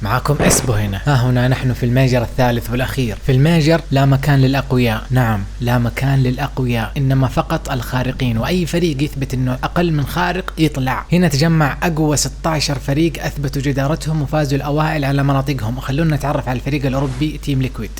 معكم اسبو هنا. هنا نحن في الميجر الثالث والأخير. في الميجر لا مكان للأقوياء، نعم لا مكان للأقوياء، إنما فقط الخارقين، وأي فريق يثبت إنه أقل من خارق يطلع. هنا تجمع أقوى 16 فريق أثبتوا جدارتهم وفازوا الأوائل على مناطقهم. وخلونا نتعرف على الفريق الأوروبي تيم ليكويد.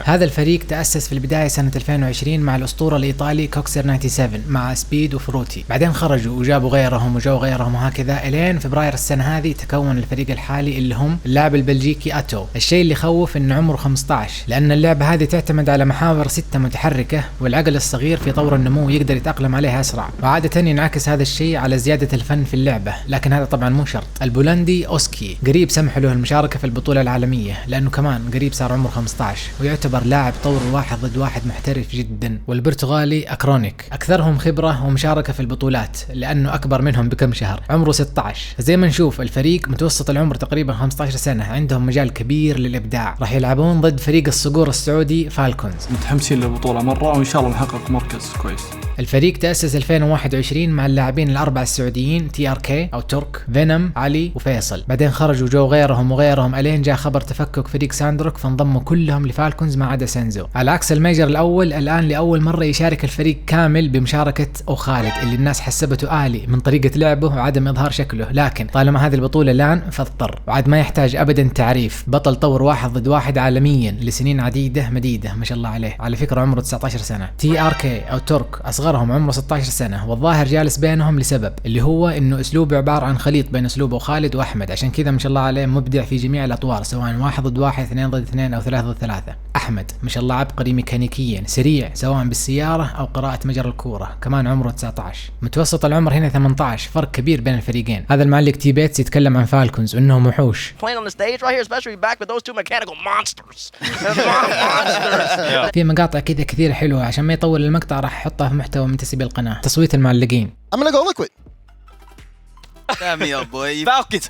هذا الفريق تأسس في البداية سنة 2020 مع الأسطورة الإيطالي كوكسر 97 مع سبيد وفروتي، بعدين خرجوا وجابوا غيرهم وجو غيرهم وهكذا الين فبراير السنة هذه تكون الفريق الحالي اللي هم اللاعب البلجيكي أتو. الشيء اللي يخوف إنه عمره 15، لأن اللعبة هذه تعتمد على محاور 6 متحركة، والعقل الصغير في طور النمو يقدر يتأقلم عليها أسرع، وعادة ينعكس هذا الشيء على زيادة الفن في اللعبة، لكن هذا طبعا مو شرط. البولندي أوسكي قريب سمحوا له المشاركة في البطولة العالمية لأنه كمان قريب صار عمره 15 ويعتبر لاعب طور 1 ضد 1 محترف جدا. والبرتغالي أكرونيك أكثرهم خبرة ومشاركة في البطولات لأنه أكبر منهم بكم شهر، عمره 16. زي ما نشوف الفريق متوسط العمر تقريبا 15 سنة، عندهم مجال كبير للإبداع. راح يلعبون ضد فريق الصقور السعودي فالكونز. متحمسين للبطولة مرة وإن شاء الله نحقق مركز كويس. الفريق تأسس 2021 مع اللاعبين الأربعة السعوديين TRK أو ترك، فينوم، علي وفيصل، بعدين خرجوا جو غيرهم ألين جاء خبر تفكك فريق ساندروك فانضموا كلهم لفالكونز ما عدا سينزو. على عكس الميجر الأول، الآن لأول مرة يشارك الفريق كامل بمشاركة أو خالد اللي الناس حسبته آلي من طريقة لعبه وعدم إظهار شكله، لكن طالما هذه البطولة لان فاضطر، وعاد ما يحتاج أبدا تعريف، بطل طور 1 ضد 1 عالميا لسنين عديدة مديدة ما شاء الله عليه. على فكرة عمره 19 سنة. TRK أو ترك أصغرهم عمره 16 سنة، والظاهر جالس بينهم لسبب اللي هو إنه أسلوبه عبارة عن خليط بين أسلوبه خالد وأحمد، عشان كذا ما شاء الله عليه مبدع في جميع الأطوار سواء 1 ضد 1 2 ضد 2 أو 3 ضد 3. أحمد ما شاء الله عبقري ميكانيكيا، سريع سواء بالسيارة أو قراءة مجرى الكورة، كمان عمره 19. متوسط العمر هنا 18، فرق كبير بين الفريقين. هذا المعلق تي بيتس يتكلم عن فالكونز وإنهم وحوش. في مقاطع كذا كثير حلوة، عشان ما يطول المقطع راح أحطها في محتوى منتسبي القناة. تصويت المعلقين. I'm gonna go liquid. Damn me up, boy. Falcons.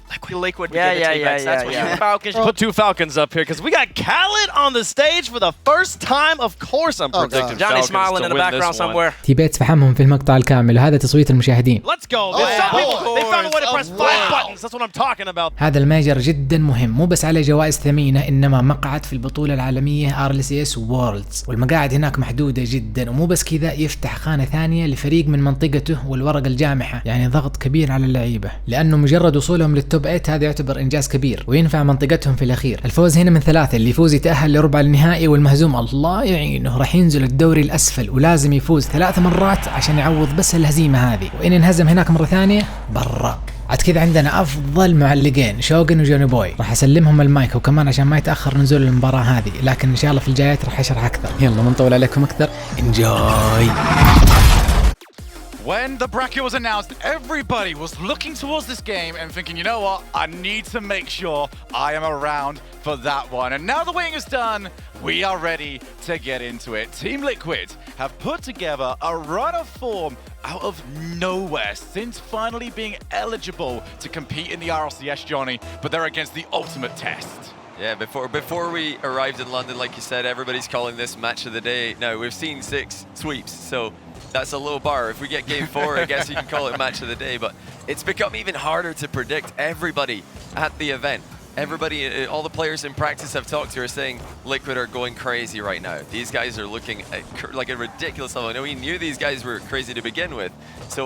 Liquid. Yeah. Falcons. Put 2 Falcons up here because we got Khaled on the stage for the first time. Of course, I'm predicting Johnny Falcons smiling to in the win background this one. somewhere. تي بيتس فحمهم في المقطع الكامل، وهذا تصويت المشاهدين. Let's go. They found a way to press 5 buttons. That's what I'm talking about. هذا الميجر جدا مهم، مو بس عليه جوائز ثمينة إنما مقعد في البطولة العالمية RLCS Worlds، والمقاعد هناك محدودة جدا. ومو بس كذا، يفتح خانة ثانية لفريق من منطقته والورق الجامحة، يعني ضغط كبير على اللعيبة، لأنه مجرد وصولهم للتوب 8 هذا يعتبر إنجاز كبير وينفع منطقتهم في الأخير. الفوز هنا من 3، اللي يفوز يتأهل لربع النهائي، والمهزوم الله يعينه راح ينزل الدوري الأسفل ولازم يفوز 3 مرات عشان يعوض بس الهزيمة هذه، وإن انهزم هناك مرة ثانية برا. عاد كذا عندنا أفضل معلقين شوغن وجوني بوي، راح أسلمهم المايك وكمان عشان ما يتأخر نزول المباراة هذه، لكن إن شاء الله في الجايات راح أشرح أكثر. يلا ما نطول عليكم أكثر، انجوي. When the bracket was announced, everybody was looking towards this game and thinking, you know what, I need to make sure I am around for that one. And now the waiting is done, we are ready to get into it. Team Liquid have put together a run of form out of nowhere since finally being eligible to compete in the RLCS, Johnny, but they're against the ultimate test. Yeah, before we arrived in London, like you said, everybody's calling this match of the day. Now, we've seen 6 sweeps, so that's a low bar. If we get game 4, I guess you can call it match of the day, but it's become even harder to predict. Everybody at the event, everybody, all the players in practice I've talked to are saying Liquid are going crazy right now. These guys are looking at like a ridiculous level. I know we knew these guys were crazy to begin with, so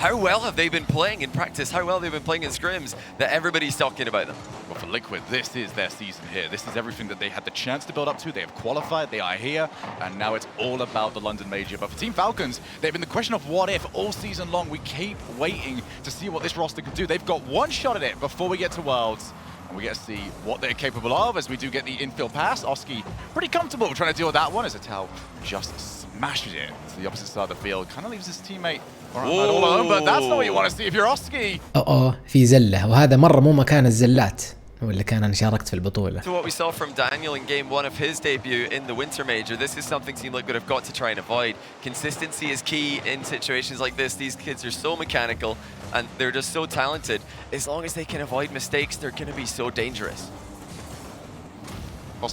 how well have they been playing in practice? How well they've been playing in scrims that everybody's talking about them? Well, for Liquid, this is their season here. This is everything that they had the chance to build up to. They have qualified, they are here, and now it's all about the London Major. But for Team Falcons, they've been the question of what if all season long. We keep waiting to see what this roster can do. They've got one shot at it before we get to Worlds, and we get to see what they're capable of as we do get the infield pass. Oski pretty comfortable trying to deal with that one as Atal just smashes it to the opposite side of the field. Kind of leaves his teammate all alone, but that's not what you want to see if you're Oski. في زلة، وهذا مرة مو مكان الزلات ولا كان أنا شاركت في البطولة. To what we saw from Daniel in game 1 of his debut in the Winter Major, this is something Team Liquid have got to try and avoid. Consistency is key in situations like this. These kids are so mechanical and they're just so talented. As long as they can avoid mistakes, they're going to be so dangerous.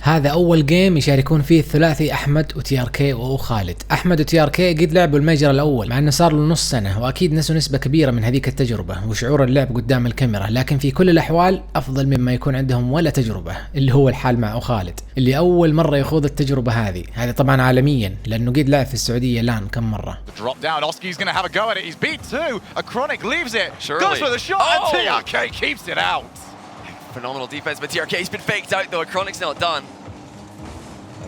هذا أول جيم يشاركون فيه الثلاثي أحمد وتي ار كي وخالد. أحمد وتي ار كي قد لعبوا الميجر الأول مع أنه صار له نص سنة، وأكيد نسوا نسبة كبيرة من هذيك التجربة وشعور اللعب قدام الكاميرا، لكن في كل الأحوال أفضل مما يكون عندهم ولا تجربة، اللي هو الحال مع خالد اللي أول مرة يخوض التجربة هذه طبعا عالميا لأنه قد لعب في السعودية الآن كم مرة. Phenomenal defense, but TRK's been faked out though. Chronic's not done.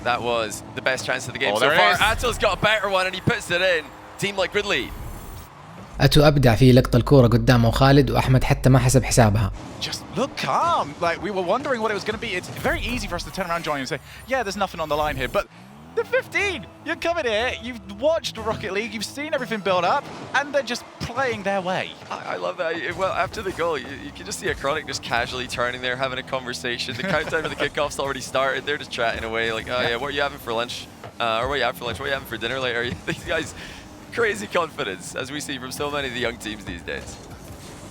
That was the best chance of the game so far. Ato's got a better one and he puts it in. Team Liquid lead. أتو أبدع في لقط الكورة قدامه خالد، وأحمد حتى ما حسب حسابها. Just look calm. Like we were wondering what it was going to be. It's very easy for us to turn around, Johnny, and say, yeah, there's nothing on the line here, but they're 15. You're coming here, you've watched Rocket League, you've seen everything build up, and they're just playing their way. I love that. Well, after the goal, you can just see a Chronic just casually turning there, having a conversation. The countdown to the kickoff's already started. They're just chatting away, like, oh yeah, what are you having for lunch? Or what are you having for lunch? What are you having for dinner later? These guys, crazy confidence, as we see from so many of the young teams these days.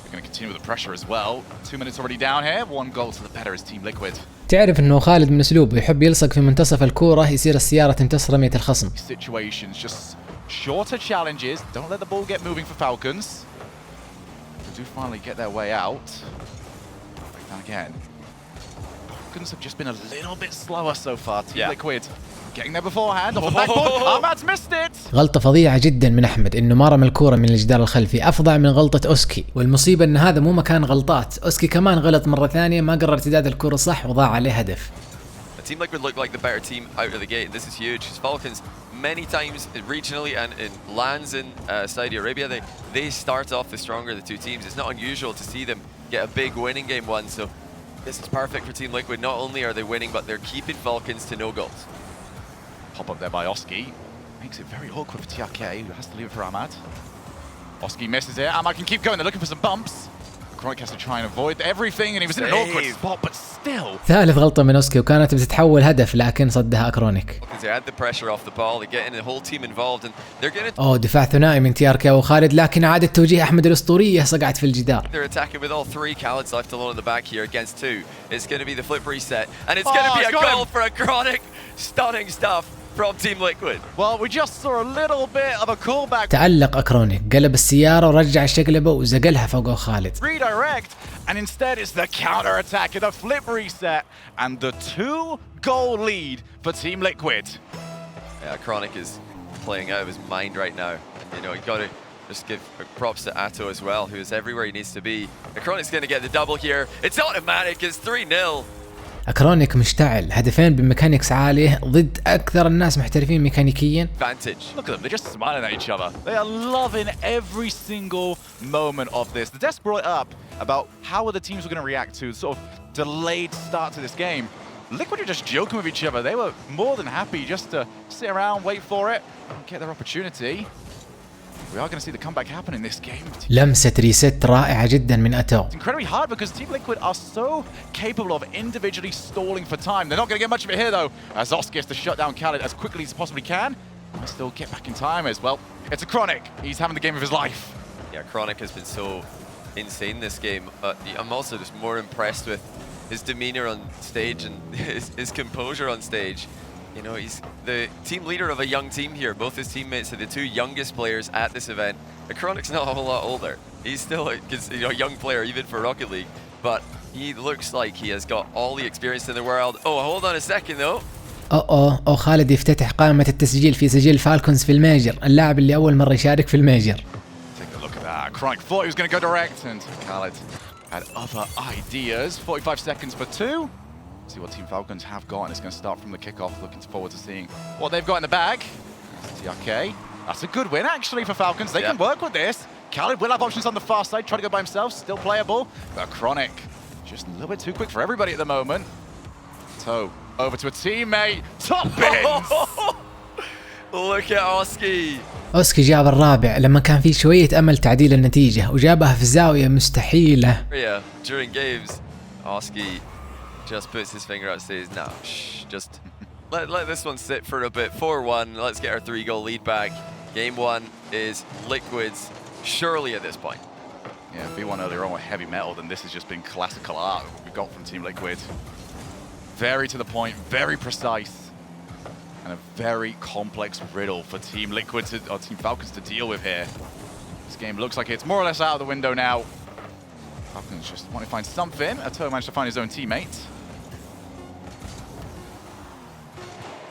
We're going to continue with the pressure as well. 2 minutes already down here. 1 goal to the better is Team Liquid. تعرف انه خالد من اسلوبه يحب يلصق في منتصف الكورة يصير السيارة تمتص رمية الخصم. Situations, just shorter challenges. Don't let the ball get moving for Falcons. They do finally get their way out. And again, Falcons have just been a little bit slower so far. Team Liquid getting there beforehand. Off the backboard. Ahmad's missed it. غلطة فظيعة جدا من أحمد إنه ما رمى الكورة من الجدار الخلفي، أفظع من غلطة أوسكي، والمصيبة إن هذا مو مكان غلطات، أوسكي كمان غلط مرة ثانية، ما قرر ارتداد الكورة صح وضاع عليه هدف. Team Liquid look like the better team out of the gate. This is huge. Falcons many times regionally and in lands in Saudi Arabia, they start off the stronger of the two teams. It's not unusual to see them get a big winning game one. So this is perfect for Team Liquid. Not only are they winning, but they're keeping Falcons to no goals. Pop up there by Oski. Makes it very awkward for TRK, who has to leave it for Ahmad. Oski misses it. Ahmad can keep going. They're looking for some bumps. Kronik has to try and avoid everything, and he was in an awkward spot, but still. ثالث غلطة من أوسكي وكانت بتتحول هدف لكن صدها كرونيك. They had the pressure off the ball. They're getting the whole team involved, and they're getting. أوه دفاع ثنائي من تي ار كي وخالد، لكن عادة توجيه أحمد الأسطورية صقعت في الجدار. They're attacking with all 3 Khaled's left alone in the back here against 2. It's going to be the flip reset, and it's going to be a goal for a Kronik. Stunning stuff from Team Liquid. Well, we just saw a little bit of a callback. تعلق أكرونيك، قلب السيارة ورجع الشقلبة وزقلها فوق خالد. Redirect, and instead it's the counter attack and the flip reset and the 2-goal lead for Team Liquid. Yeah, Kronik is playing out of his mind right now. You know, you got to just give props to Atto as well, who is everywhere he needs to be. Kronik's going to get the double here. It's automatic. It's 3-0. أكرونيك مشتعل، هدفين بميكانيكس عالية ضد أكثر الناس محترفين ميكانيكيا. Vantage. Look at them, they're just smiling at each other. They are loving every single moment of this. The desk brought up about how other teams were going to react to sort of delayed start to this game. Liquid were just joking with each other. They were more than happy just to sit around, wait for it, and get their opportunity. We are going to see the comeback happen in this game. لمسة ريست رائعة جدا من أتو. It's incredibly hard because Team Liquid are so capable of individually stalling for time. They're not going to get much of it here though, as Oski has to shut down Khaled as quickly as he possibly can. Might still get back in time as well. It's a Kronik. He's having the game of his life. Yeah, Kronik has been so insane this game. I'm also just more impressed with his demeanor on stage and his composure on stage. You know, he's the team leader of a young team here. Both his teammates are the 2 youngest players at this event. Kronik's not a whole lot older. He's still a young player, even for Rocket League. But he looks like he has got all the experience in the world. Oh, hold on a second though. أو خالد يفتتح قائمة التسجيل في سجل فالكونز في الميجر، اللاعب اللي أول مرة يشارك في الميجر. Take a look at that. Kronik thought he was going to go direct, and Khaled had other ideas. 45 seconds for 2. See what Team Falcons have got, and it's going to start from the kickoff. Looking forward to seeing what they've got in the bag. TRK. That's a good win, actually, for Falcons. They can work with this. Khaled will have options on the far side, try to go by himself, still playable. But Kronik, just a little bit too quick for everybody at the moment. So, over to a teammate. Top bins! Look at Oski. أوسكي جاب الرابع لما كان في شوية أمل تعديل النتيجة، وجابها في زاوية مستحيلة. Yeah, during games, Oski just puts his finger out and says, no, just let this one sit for a bit. 4-1, let's get our 3-goal lead back. Game 1 is Liquid's surely at this point. Yeah, V1 earlier on were heavy metal, then this has just been classical art we've got from Team Liquid. Very to the point, very precise. And a very complex riddle for Team Liquid or Team Falcons to deal with here. This game looks like it's more or less out of the window now. Falcons just want to find something. Ato managed to find his own teammate.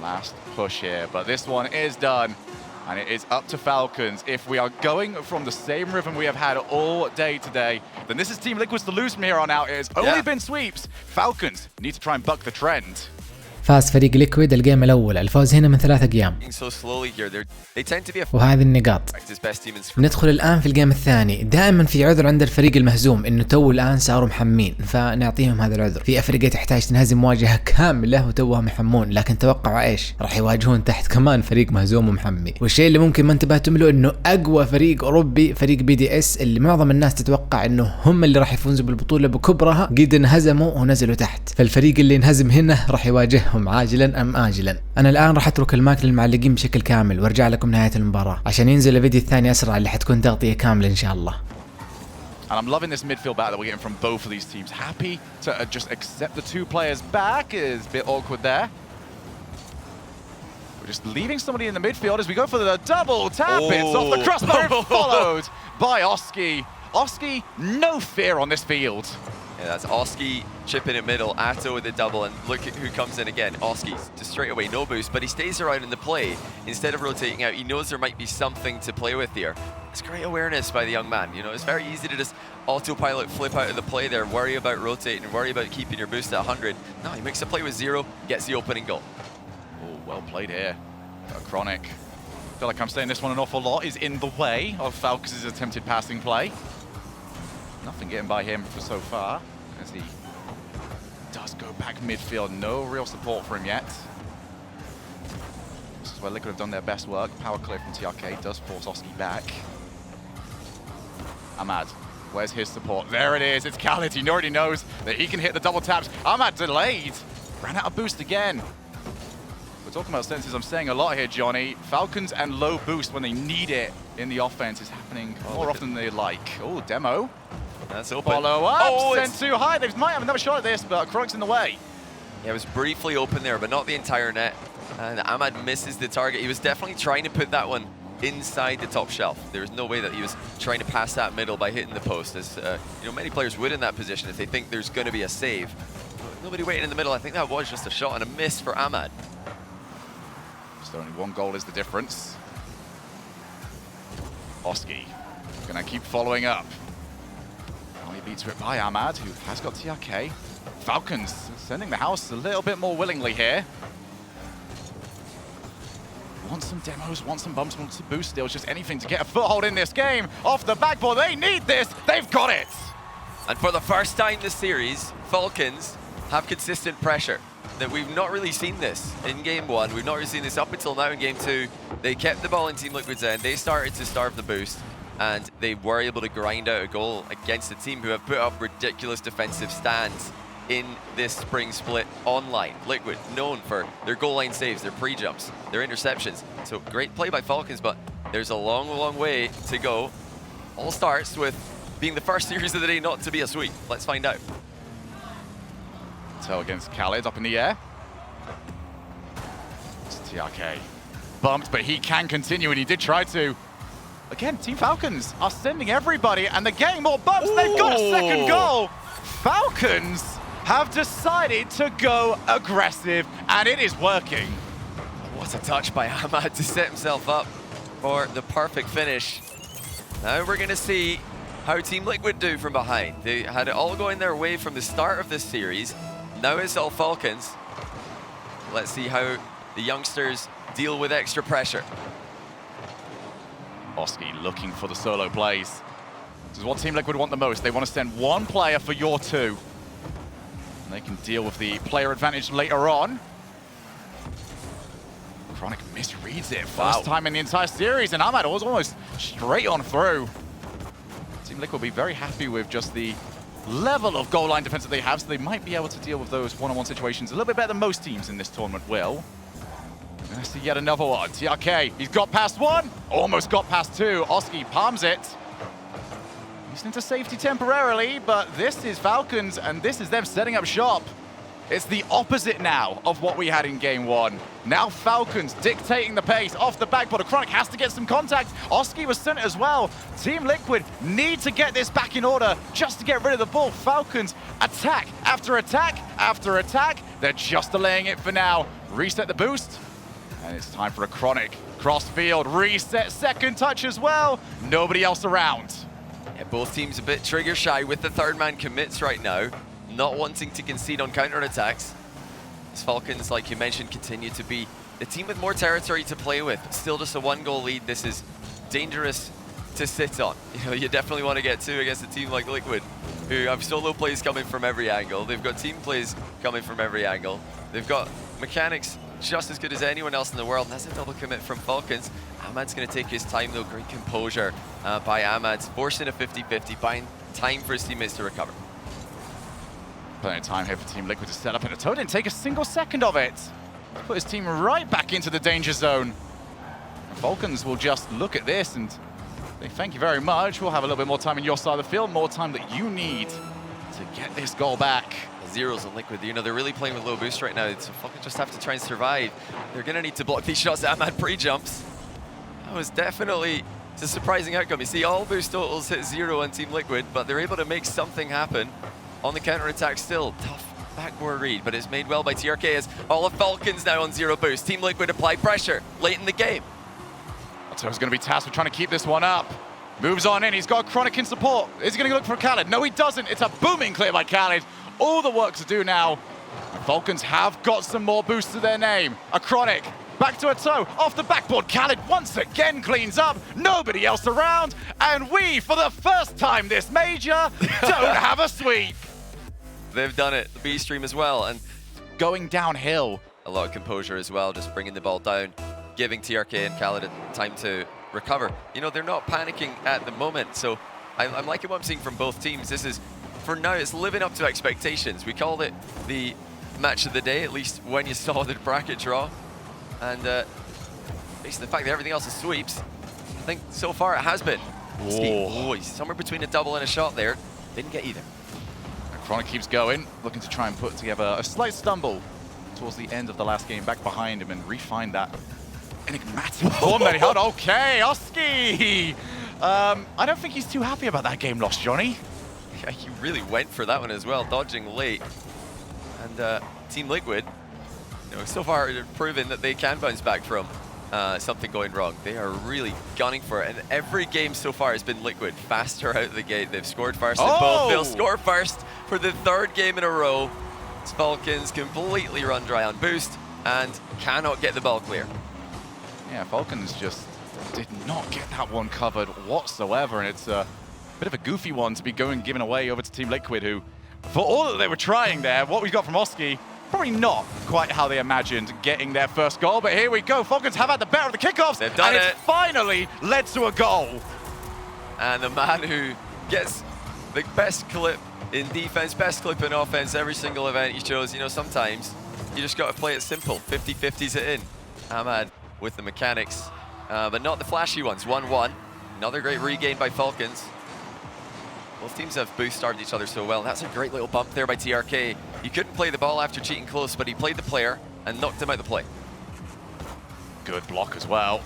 Last push here, but this one is done. And it is up to Falcons. If we are going from the same rhythm we have had all day today, then this is Team Liquid's to lose from here on out. It has only been sweeps. Falcons need to try and buck the trend. فاز فريق ليكويد الجيم الأول، الفوز هنا من 3 أيام. وهذه النقاط. ندخل الآن في الجيم الثاني. دائما في عذر عند الفريق المهزوم إنه تو الآن صاروا محمين، فنعطيهم هذا العذر. في أفريقيا تحتاج تنهزم مواجهة كاملة وتوهم محمون، لكن توقعوا إيش؟ راح يواجهون تحت كمان فريق مهزوم ومحمي. والشيء اللي ممكن ما انتبهتم له إنه أقوى فريق أوروبي فريق BDS اللي معظم الناس تتوقع إنه هم اللي راح يفوزوا بالبطولة بكبرها، قد انهزموا ونزلوا تحت. فالفريق اللي انهزم هنا راح يواجه عاجلا ام اجلا. انا الان راح اترك المايك للمعلقين بشكل كامل وارجع لكم نهايه المباراه عشان ينزل الفيديو الثاني اسرع اللي حتكون تغطيه كامله ان شاء الله. And I'm loving this midfield battle that we're getting from both of these teams. Happy to just accept the 2 players back. Is a bit awkward there. We're just leaving somebody in the midfield as we go for the double tap. It's off the crossbar, followed by Oski. Oski, no fear on this field. Yeah, that's Oski chipping in middle, Atto with the double, and look at who comes in again. Oski just straight away, no boost, but he stays around in the play. Instead of rotating out, he knows there might be something to play with here. It's great awareness by the young man. You know, it's very easy to just autopilot, flip out of the play there, worry about rotating, worry about keeping your boost at 100. No, he makes a play with 0, gets the opening goal. Oh, well played here. Chronic. I feel like I'm saying this one an awful lot, is in the way of Falcons' attempted passing play. Nothing getting by him for so far, as he does go back midfield. No real support for him yet. This is where Liquid have done their best work. Power clear from TRK does force Oski back. Ahmad, where's his support? There it is, it's Khaled. He already knows that he can hit the double taps. Ahmad delayed. Ran out of boost again. We're talking about senses, I'm saying a lot here, Johnny. Falcons and low boost when they need it in the offense is happening more often than they like. Oh, demo. That's open. Follow up, sent too high. They might have another shot at this, but Chronic's in the way. Yeah, it was briefly open there, but not the entire net. And Ahmad misses the target. He was definitely trying to put that one inside the top shelf. There was no way that he was trying to pass that middle by hitting the post, as you know, many players would in that position if they think there's going to be a save. Nobody waiting in the middle. I think that was just a shot and a miss for Ahmad. So only 1 goal is the difference. Oski gonna keep following up. Only beats it by Ahmad, who has got TRK. Falcons sending the house a little bit more willingly here. Want some demos, want some bumps, want some boost steals, just anything to get a foothold in this game. Off the backboard, they need this, they've got it! And for the first time this series, Falcons have consistent pressure. That we've not really seen this in game 1. We've not really seen this up until now in game 2. They kept the ball in Team Liquid's end. They started to starve the boost, and they were able to grind out a goal against a team who have put up ridiculous defensive stands in this spring split online. Liquid, known for their goal line saves, their pre-jumps, their interceptions. So great play by Falcons, but there's a long, long way to go. All starts with being the first series of the day not to be a sweep. Let's find out. So against Khaled up in the air. It's TRK. Bumped, but he can continue, and he did try to. Again, Team Falcons are sending everybody, and the game more bumps. Ooh. They've got a second goal. Falcons have decided to go aggressive, and it is working. What a touch by Ahmad to set himself up for the perfect finish. Now we're going to see how Team Liquid do from behind. They had it all going their way from the start of this series. Now it's all Falcons. Let's see how the youngsters deal with extra pressure. Oski looking for the solo plays. This is what Team Liquid want the most. They want to send 1 player for your 2. And they can deal with the player advantage later on. Chronic misreads it. First time in the entire series, and Ahmad was almost straight on through. Team Liquid will be very happy with just the level of goal line defense that they have, so they might be able to deal with those one-on-one situations a little bit better than most teams in this tournament will. We're gonna see yet another one. TRK, he's got past 1, almost got past 2. Oski palms it. He's into safety temporarily, but this is Falcons, and this is them setting up shop. It's the opposite now of what we had in game one. Now Falcons dictating the pace off the backboard. Chronic has to get some contact. Oski was sent as well. Team Liquid need to get this back in order just to get rid of the ball. Falcons attack after attack after attack. They're just delaying it for now. Reset the boost. And it's time for a Chronic. Cross field, reset, second touch as well. Nobody else around. Yeah, both teams a bit trigger shy with the third man commits right now. Not wanting to concede on counter-attacks. As Falcons, like you mentioned, continue to be the team with more territory to play with. Still just a 1-goal lead. This is dangerous to sit on. You know, you definitely want to get two against a team like Liquid, who have solo plays coming from every angle. They've got team plays coming from every angle. They've got mechanics just as good as anyone else in the world. And that's a double commit from Falcons. Ahmad's going to take his time though. Great composure by Ahmad, forcing a 50-50, buying time for his teammates to recover. Plenty of time here for Team Liquid to set up, and Atoe didn't take a single second of it. Put his team right back into the danger zone. And Falcons will just look at this and say, thank you very much. We'll have a little bit more time in your side of the field, more time that you need to get this goal back. Zeros on Liquid, you know, they're really playing with low boost right now, so Falcons just have to try and survive. They're going to need to block these shots. Ahmad pre-jumps. That was definitely a surprising outcome. You see all boost totals hit 0 on Team Liquid, but they're able to make something happen. On the counter-attack still, tough backward read, but it's made well by TRK as all of Falcons now on 0 boost. Team Liquid apply pressure late in the game. Atoe's going to be tasked with trying to keep this one up. Moves on in, he's got Chronic in support. Is he going to look for Khaled? No, he doesn't. It's a booming clear by Khaled. All the work to do now. Falcons have got some more boost to their name. A Chronic, back to Atoe, off the backboard. Khaled once again cleans up. Nobody else around. And we, for the first time this major, don't have a sweep. They've done it, the B stream as well, and going downhill. A lot of composure as well, just bringing the ball down, giving TRK and Khaled time to recover. You know, they're not panicking at the moment, so I'm liking what I'm seeing from both teams. This is, for now, it's living up to expectations. We called it the match of the day, at least when you saw the bracket draw. And based on the fact that everything else is sweeps, I think so far it has been. Oh, he's somewhere between a double and a shot there. Didn't get either. Chronic keeps going, looking to try and put together a slight stumble towards the end of the last game, back behind him and refine that enigmatic form that he had. Okay, Oski! I don't think he's too happy about that game loss, Johnny. Yeah, he really went for that one as well, dodging late. And Team Liquid, you know, so far proven that they can bounce back from something going wrong. They are really gunning for it, and every game so far has been Liquid faster out of the gate. They've scored first, they'll score first for the 3rd game in a row. Falcons completely run dry on boost and cannot get the ball clear. Yeah, Falcons just did not get that one covered whatsoever, and it's a bit of a goofy one to be given away over to Team Liquid, who, for all that they were trying there, what we got from Oski, probably not quite how they imagined getting their first goal, but here we go. Falcons have had the better of the kickoffs, They've done and it's finally led to a goal. And the man who gets the best clip in defense, best clip in offense, every single event he shows, you know, sometimes you just got to play it simple. 50-50s it in. Ahmad with the mechanics, but not the flashy ones. 1-1. Another great regain by Falcons. Both teams have boost started each other so well. That's a great little bump there by TRK. He couldn't play the ball after cheating close, but he played the player and knocked him out the play. Good block as well.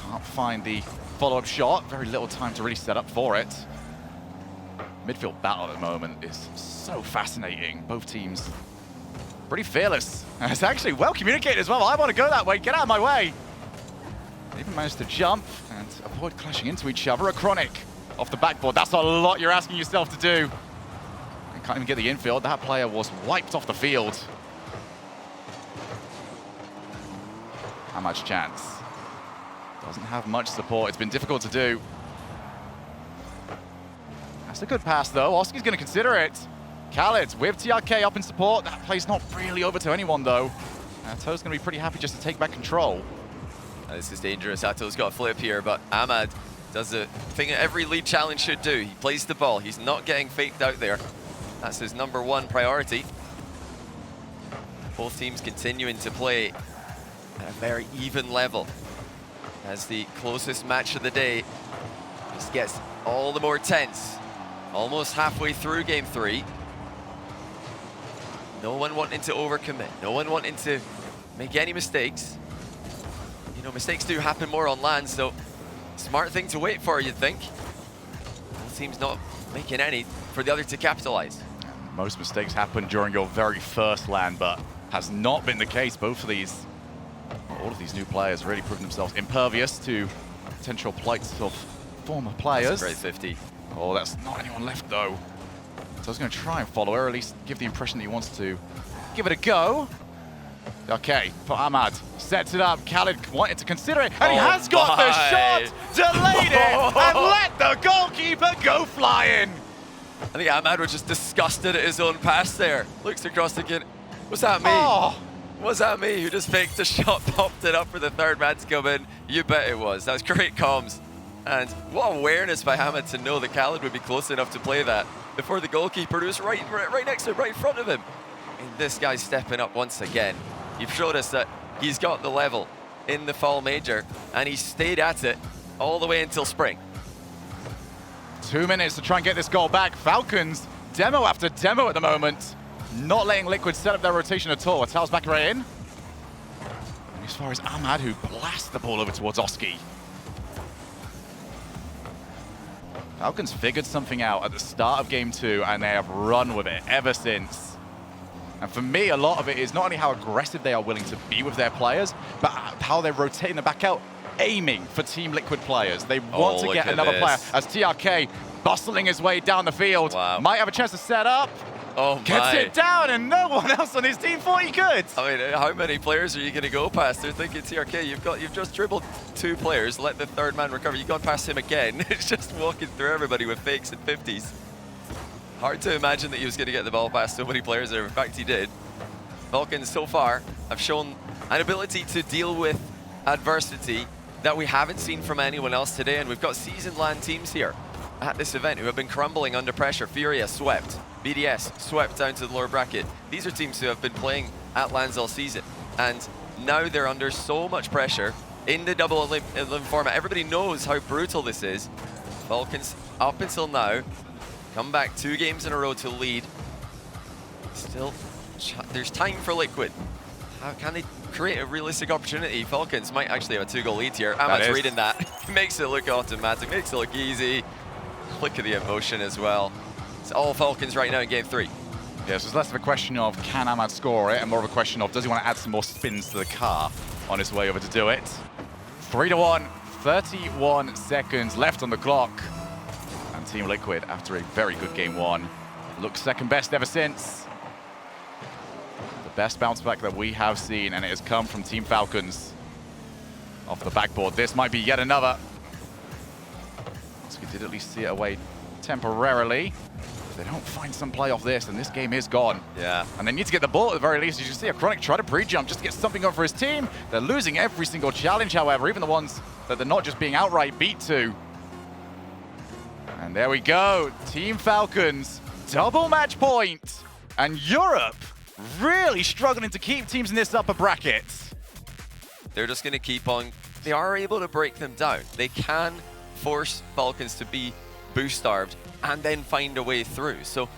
Can't find the follow-up shot. Very little time to really set up for it. Midfield battle at the moment is so fascinating. Both teams pretty fearless. And it's actually well communicated as well. I want to go that way. Get out of my way. They even managed to jump and avoid clashing into each other. A Chronic off the backboard. That's a lot you're asking yourself to do. You can't even get the infield. That player was wiped off the field. How much chance? Doesn't have much support. It's been difficult to do. That's a good pass, though. Oski's going to consider it. Khaled with TRK up in support. That play's not really over to anyone, though. Atoe's going to be pretty happy just to take back control. This is dangerous. Atoe's got a flip here, but Ahmad does the thing that every lead challenge should do. He plays the ball. He's not getting faked out there. That's his #1 priority. Both teams continuing to play at a very even level. As the closest match of the day just gets all the more tense. Almost halfway through game 3. No one wanting to overcommit. No one wanting to make any mistakes. You know, mistakes do happen more on land, so smart thing to wait for, you'd think. Both teams not making any for the other to capitalize. Most mistakes happen during your very first land, but has not been the case. Both of these, all of these new players really proven themselves impervious to potential plights of former players. That's a great 50. Oh, that's not anyone left though. So I was going to try and follow, or at least give the impression that he wants to give it a go. Okay, for Ahmad, sets it up. Khaled wanted to consider it, and he has got the shot, delayed it, and let the goalkeeper go flying. I think Ahmad was just disgusted at his own pass there. Looks across again. Was that me? Oh. Was that me who just faked a shot, popped it up for the third man to come in? You bet it was. That was great comms. And what awareness by Ahmad to know that Khaled would be close enough to play that before the goalkeeper, who was right next to him, right in front of him. And this guy's stepping up once again. You've showed us that he's got the level in the fall major, and he stayed at it all the way until spring. 2 minutes to try and get this goal back. Falcons, demo after demo at the moment. Not letting Liquid set up their rotation at all. Atal's back right in. And as far as Ahmad, who blasts the ball over towards Oski. Falcons figured something out at the start of game 2, and they have run with it ever since. And for me, a lot of it is not only how aggressive they are willing to be with their players, but how they're rotating them back out, aiming for Team Liquid players. They want to get another player, as TRK bustling his way down the field. Wow. Might have a chance to set up. Oh my. Gets it down, and no one else on his team thought he could. I mean, how many players are you going to go past? They're thinking, TRK, you've just dribbled 2 players, let the third man recover. You've gone past him again. It's just walking through everybody with fakes and 50s. Hard to imagine that he was going to get the ball past so many players there. In fact, he did. Falcons so far have shown an ability to deal with adversity that we haven't seen from anyone else today, and we've got seasoned LAN teams here at this event who have been crumbling under pressure. Furia swept, BDS swept down to the lower bracket. These are teams who have been playing at LANs all season, and now they're under so much pressure in the double elim format. Everybody knows how brutal this is. Falcons, up until now, come back 2 games in a row to lead. Still, there's time for Liquid. How can they create a realistic opportunity? Falcons might actually have a 2-goal lead here. Ahmad's reading that. Makes it look automatic, makes it look easy. Look at the emotion as well. It's all Falcons right now in game 3. Yeah, so it's less of a question of can Ahmad score it, and more of a question of does he want to add some more spins to the car on his way over to do it. 3-1, 31 seconds left on the clock. And Team Liquid, after a very good game 1, looks second best ever since. The best bounce back that we have seen, and it has come from Team Falcons. Off the backboard, this might be yet another. So we did at least see it away temporarily. If they don't find some play off this, then this game is gone. Yeah. And they need to get the ball at the very least. You can see a Chronic try to pre-jump just to get something on for his team. They're losing every single challenge, however, even the ones that they're not just being outright beat to. And there we go. Team Falcons, double match point. And Europe really struggling to keep teams in this upper bracket. They're just going to keep on. They are able to break them down. They can force Falcons to be boost-starved and then find a way through. So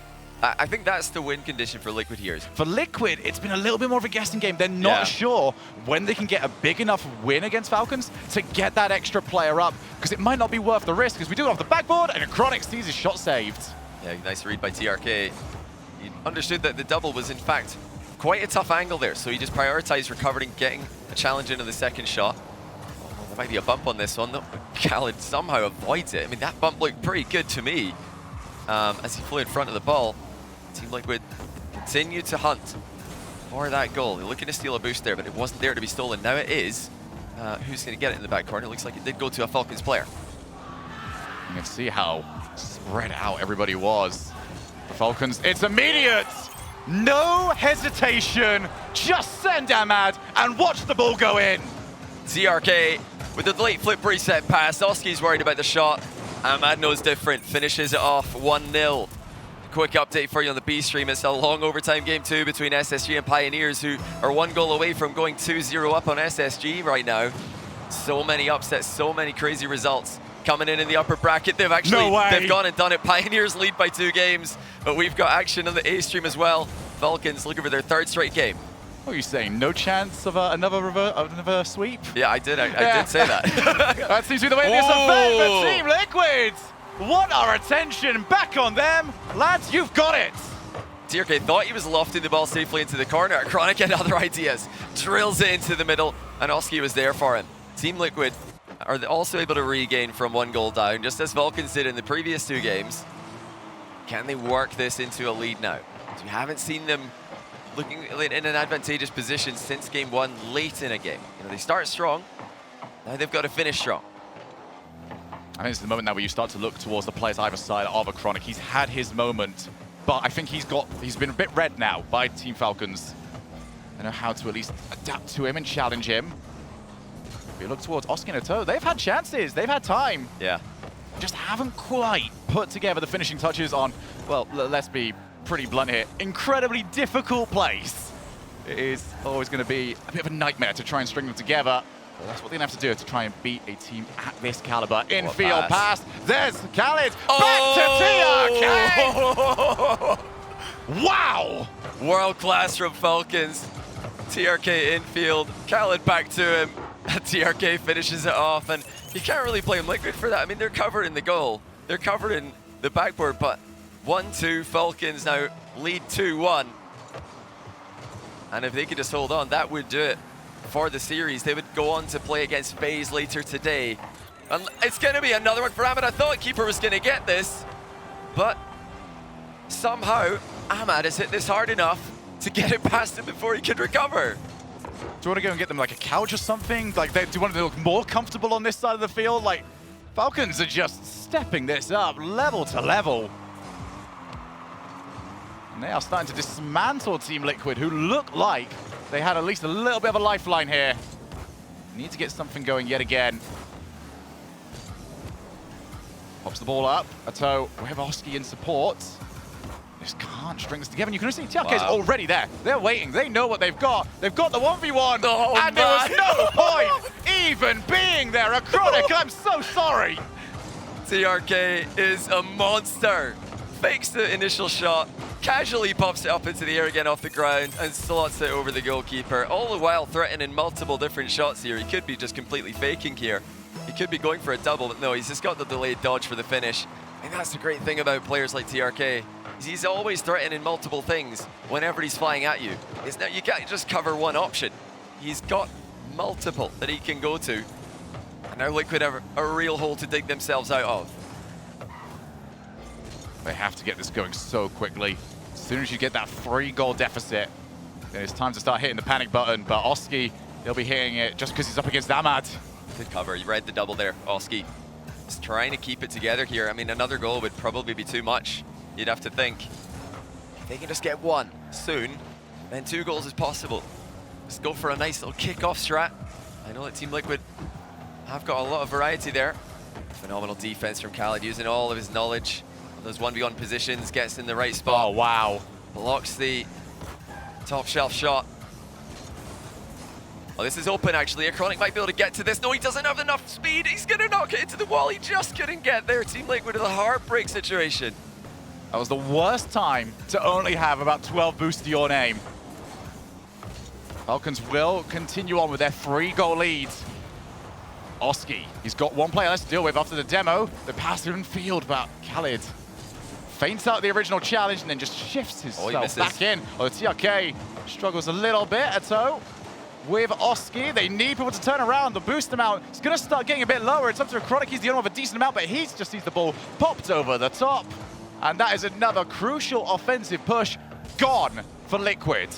I think that's the win condition for Liquid here. For Liquid, it's been a little bit more of a guessing game. They're not sure when they can get a big enough win against Falcons to get that extra player up, because it might not be worth the risk, because we do it off the backboard, and Chronic sees his shot saved. Yeah, nice read by TRK. He understood that the double was, in fact, quite a tough angle there, so he just prioritized recovering, getting a challenge into the second shot. Oh, there might be a bump on this one, though. Khaled somehow avoids it. I mean, that bump looked pretty good to me as he flew in front of the ball. Team Liquid continue to hunt for that goal. They're looking to steal a boost there, but it wasn't there to be stolen. Now it is. Who's going to get it in the back corner? It looks like it did go to a Falcons player. You can see how spread out everybody was. The Falcons, it's immediate! No hesitation, just send Ahmad and watch the ball go in. TRK with the late flip reset pass. Oski's worried about the shot. Ahmad knows different, finishes it off 1-0. Quick update for you on the B stream. It's a long overtime game 2 between SSG and Pioneers, who are 1 goal away from going 2-0 up on SSG right now. So many upsets, so many crazy results coming in the upper bracket. They've actually, they've gone and done it. Pioneers lead by 2 games, but we've got action on the A stream as well. Falcons looking for their 3rd straight game. What are you saying? No chance of another sweep? Yeah, I did. I did say that. That seems to be the way this event for Team Liquid. Want our attention back on them. Lads, you've got it. TRK thought he was lofting the ball safely into the corner. Chronic had other ideas. Drills it into the middle, and Oski was there for him. Team Liquid are also able to regain from 1 goal down, just as Falcons did in the previous 2 games. Can they work this into a lead now? We haven't seen them looking in an advantageous position since game 1 late in a game. You know, they start strong, now they've got to finish strong. I think it's the moment now where you start to look towards the players either side of a Chronic. He's had his moment, but I think he's been a bit read now by Team Falcons. They know how to at least adapt to him and challenge him. If you look towards Oski and Ato, they've had chances, they've had time. Yeah. Just haven't quite put together the finishing touches on, well, let's be pretty blunt here, incredibly difficult place. It is always going to be a bit of a nightmare to try and string them together. But that's what they're going to have to do to try and beat a team at this caliber. Infield pass. There's Khaled. Back to TRK. Wow. World class from Falcons. TRK infield. Khaled back to him. TRK finishes it off. And you can't really blame Liquid for that. I mean, they're covered in the goal. They're covered in the backboard. But 1-2, Falcons now lead 2-1. And if they could just hold on, that would do it for the series. They would go on to play against FaZe later today. And it's going to be another one for Ahmed. I thought Keeper was going to get this, but somehow Ahmed has hit this hard enough to get it past him before he could recover. Do you want to go and get them like a couch or something? Like, do you want to look more comfortable on this side of the field? Like, Falcons are just stepping this up level to level. And they are starting to dismantle Team Liquid, who look like they had at least a little bit of a lifeline here. Need to get something going yet again. Pops the ball up. Ato with Oski in support. Just can't string this together. And you can see TRK's already there. They're waiting. They know what they've got. They've got the 1v1. Oh, and there was no point even being there. A Chronic, I'm so sorry. TRK is a monster. Fakes the initial shot, casually pops it up into the air again off the ground and slots it over the goalkeeper, all the while threatening multiple different shots here. He could be just completely faking here. He could be going for a double, but no, he's just got the delayed dodge for the finish. And that's the great thing about players like TRK. He's always threatening multiple things whenever he's flying at you. You can't just cover one option. He's got multiple that he can go to. And now Liquid have a real hole to dig themselves out of. They have to get this going so quickly. As soon as you get that 3-goal deficit, then it's time to start hitting the panic button. But Oski, he'll be hitting it just because he's up against Ahmad. Good cover. You read the double there, Oski. Just trying to keep it together here. I mean, another goal would probably be too much. You'd have to think. If they can just get 1 soon, then 2 goals is possible. Just go for a nice little kick-off strat. I know that Team Liquid have got a lot of variety there. Phenomenal defense from Khaled, using all of his knowledge. Those 1v1 positions, gets in the right spot. Oh, wow. Blocks the top shelf shot. Oh, this is open, actually. A Chronic might be able to get to this. No, he doesn't have enough speed. He's going to knock it into the wall. He just couldn't get there. Team Liquid with a heartbreak situation. That was the worst time to only have about 12 boosts to your name. Falcons will continue on with their 3-goal lead. Oski, he's got 1 player less to deal with after the demo. The pass in field, but Khaled feints out the original challenge and then just shifts himself back in. Oh, the TRK struggles a little bit. Ato with Oski. They need people to turn around. The boost amount is going to start getting a bit lower. It's up to Chronic. He's the only one with a decent amount, but he just sees the ball popped over the top. And that is another crucial offensive push gone for Liquid.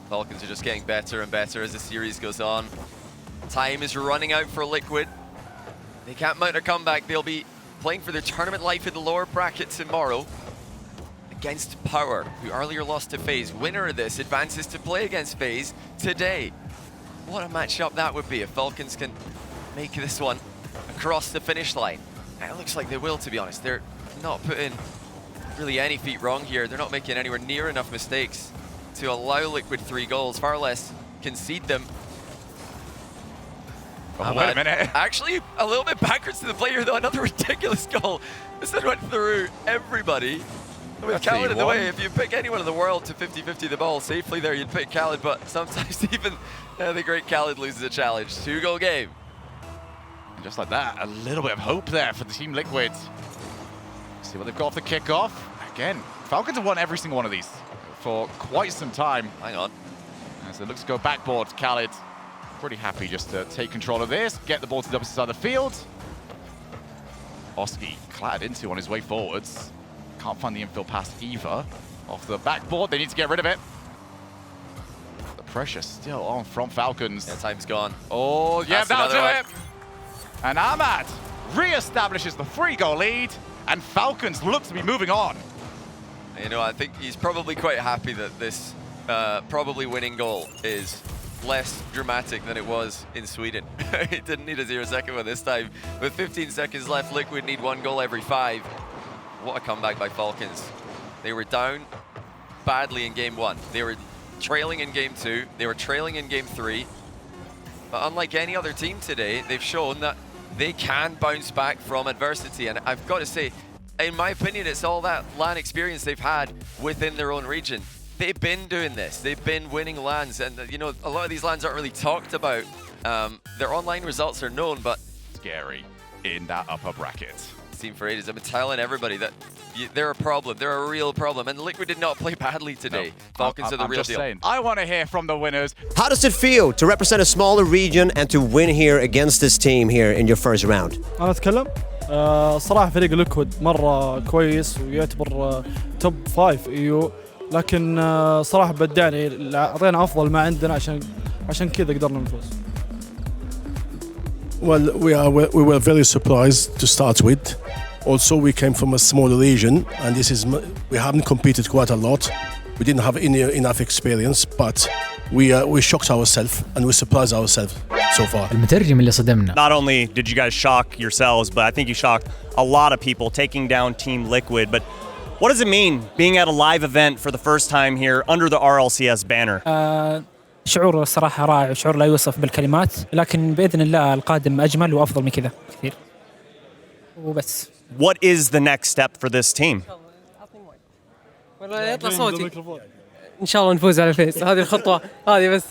Falcons are just getting better and better as the series goes on. Time is running out for Liquid. They can't mount a comeback. They'll be playing for their tournament life in the lower bracket tomorrow against Power, who earlier lost to FaZe. Winner of this advances to play against FaZe today. What a matchup that would be if Falcons can make this one across the finish line. And it looks like they will, to be honest. They're not putting really any feet wrong here. They're not making anywhere near enough mistakes to allow Liquid 3 goals, far less concede them. Oh, wait a minute. Actually, a little bit backwards to the player, though. Another ridiculous goal. This one went through everybody. With Khaled in the way, if you pick anyone in the world to 50-50 the ball safely there, you'd pick Khaled, but sometimes even the great Khaled loses a challenge. 2-goal game. And just like that, a little bit of hope there for the Team Liquid. See what they've got off the kickoff. Again, Falcons have won every single one of these for quite some time. Hang on. As it looks to go backboard, Khaled pretty happy just to take control of this, get the ball to the opposite side of the field. Oski clattered into on his way forwards. Can't find the infield pass either. Off the backboard, they need to get rid of it. The pressure still on from Falcons. Yeah, time's gone. Oh, yeah, That's that'll do another it. And Ahmad re-establishes the 3-goal lead, and Falcons look to be moving on. You know, I think he's probably quite happy that this probably winning goal is less dramatic than it was in Sweden. It didn't need a 0-second one this time. With 15 seconds left, Liquid need 1 goal every 5. What a comeback by Falcons. They were down badly in game 1. They were trailing in game 2. They were trailing in game 3. But unlike any other team today, they've shown that they can bounce back from adversity. And I've got to say, in my opinion, it's all that LAN experience they've had within their own region. They've been doing this. They've been winning LANs. And, you know, a lot of these LANs aren't really talked about. Their online results are known, but Scary in that upper bracket. Team for ages. I've been telling everybody that they're a problem. They're a real problem. And Liquid did not play badly today. No, Falcons are the I'm real just deal. saying. I want to hear from the winners. How does it feel to represent a smaller region and to win here against this team here in your first round? أنا أتكلم صراحة فريق ليكويد مرة كويس ويعتبر توب 5 EU، لكن صراحة بدعني أعطينا أفضل ما عندنا عشان كذا قدرنا نفوز. Well, we were very surprised to start with. Also, we came from a smaller region, and we haven't competed quite a lot. We didn't have enough experience, but we shocked ourselves and we surprised ourselves so far. المترجم اللي صدمنا. Not only did you guys shock yourselves, but I think you shocked a lot of people taking down Team Liquid. But what does it mean being at a live event for the first time here under the RLCS banner? شعور صراحة رائع وشعور لا يوصف بالكلمات، لكن بإذن الله القادم أجمل وأفضل من كذا كثير. وبس. What is the next step for this team? والله يطلع صوتي. إن شاء الله نفوز على الفيس. هذه الخطوة هذه بس.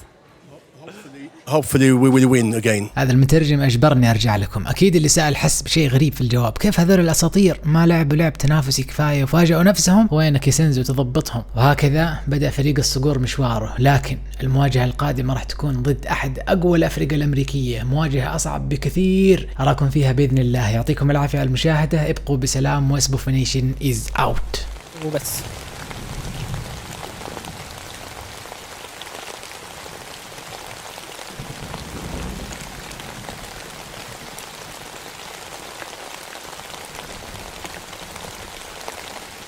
Hopefully we will win again. هذا المترجم أجبرني أرجع لكم. أكيد اللي سأل حس بشيء غريب في الجواب. كيف هذول الأساطير ما لعبوا لعب تنافسي كفاية وفاجأوا نفسهم؟ وينك يسنز وتضبطهم؟ وهكذا بدأ فريق الصقور مشواره. لكن المواجهة القادمة راح تكون ضد أحد أقوى الأفرقة الأمريكية. مواجهة أصعب بكثير. أراكم فيها بإذن الله. يعطيكم العافية على المشاهدة. ابقوا بسلام واسبوفينيشن is out. وبس.